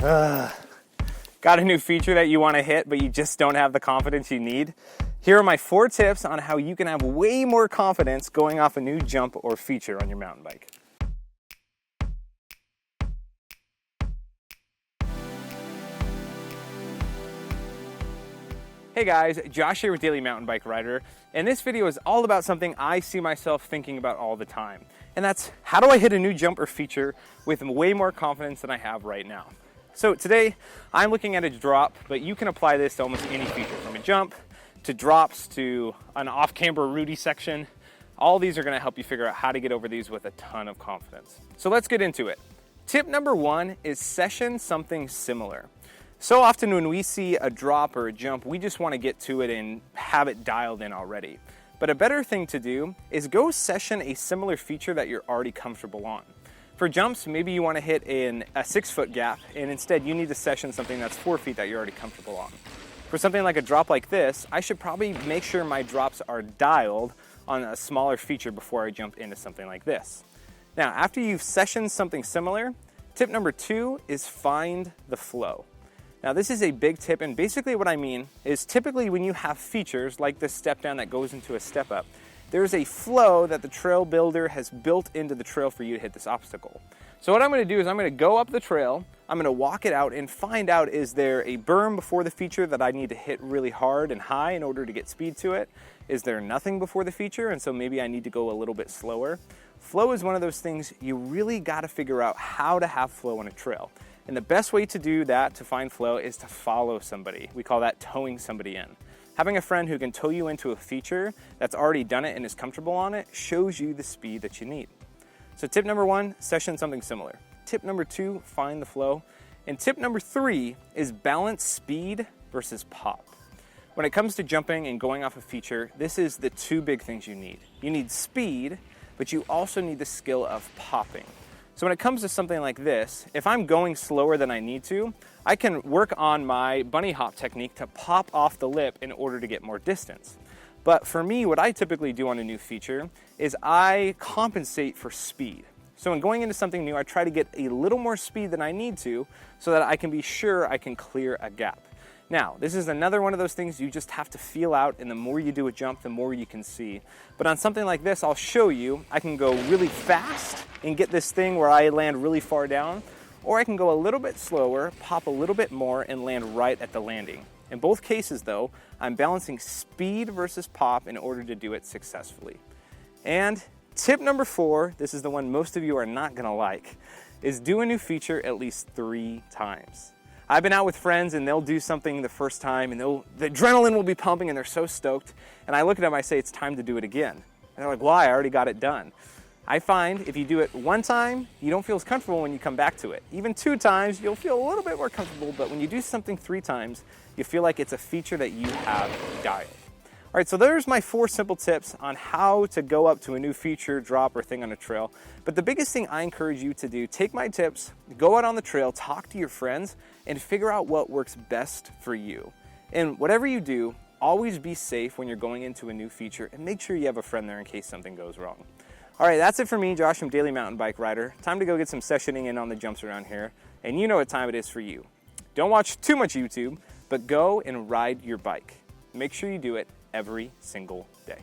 Got a new feature that you want to hit, but you just don't have the confidence you need? Here are my 4 tips on how you can have way more confidence going off a new jump or feature on your mountain bike. Hey guys, Josh here with Daily Mountain Bike Rider, and this video is all about something I see myself thinking about all the time, and that's how do I hit a new jump or feature with way more confidence than I have right now. So today, I'm looking at a drop, but you can apply this to almost any feature, from a jump to drops to an off-camber Rudy section. All these are gonna help you figure out how to get over these with a ton of confidence. So let's get into it. Tip number 1 is session something similar. So often when we see a drop or a jump, we just want to get to it and have it dialed in already. But a better thing to do is go session a similar feature that you're already comfortable on. For jumps, maybe you want to hit in a 6-foot gap, and instead you need to session something that's 4 feet that you're already comfortable on. For something like a drop like this, I should probably make sure my drops are dialed on a smaller feature before I jump into something like this. Now, after you've sessioned something similar, tip number 2 is find the flow. Now this is a big tip, and basically what I mean is typically when you have features like this step down that goes into a step up, there's a flow that the trail builder has built into the trail for you to hit this obstacle. So what I'm going to do is I'm going to go up the trail, I'm going to walk it out and find out, is there a berm before the feature that I need to hit really hard and high in order to get speed to it? Is there nothing before the feature, and so maybe I need to go a little bit slower? Flow is one of those things you really got to figure out how to have flow on a trail. And the best way to do that, to find flow, is to follow somebody. We call that towing somebody in. Having a friend who can tow you into a feature that's already done it and is comfortable on it shows you the speed that you need. So tip number 1, session something similar. Tip number 2, find the flow. And tip number 3 is balance speed versus pop. When it comes to jumping and going off a feature, this is the 2 big things you need. You need speed, but you also need the skill of popping. So when it comes to something like this, if I'm going slower than I need to, I can work on my bunny hop technique to pop off the lip in order to get more distance. But for me, what I typically do on a new feature is I compensate for speed. So in going into something new, I try to get a little more speed than I need to so that I can be sure I can clear a gap. Now, this is another one of those things you just have to feel out, and the more you do a jump, the more you can see. But on something like this, I'll show you, I can go really fast and get this thing where I land really far down, or I can go a little bit slower, pop a little bit more, and land right at the landing. In both cases though, I'm balancing speed versus pop in order to do it successfully. And tip number 4, this is the one most of you are not gonna like, is do a new feature at least 3 times. I've been out with friends and they'll do something the first time and the adrenaline will be pumping and they're so stoked. And I look at them, I say, it's time to do it again. And they're like, why? I already got it done. I find if you do it 1 time, you don't feel as comfortable when you come back to it. Even 2 times, you'll feel a little bit more comfortable, but when you do something 3 times, you feel like it's a feature that you have dialed. All right, so there's my 4 simple tips on how to go up to a new feature, drop, or thing on a trail. But the biggest thing I encourage you to do, take my tips, go out on the trail, talk to your friends, and figure out what works best for you. And whatever you do, always be safe when you're going into a new feature, and make sure you have a friend there in case something goes wrong. All right, that's it for me, Josh from Daily Mountain Bike Rider. Time to go get some sessioning in on the jumps around here, and you know what time it is for you. Don't watch too much YouTube, but go and ride your bike. Make sure you do it every single day.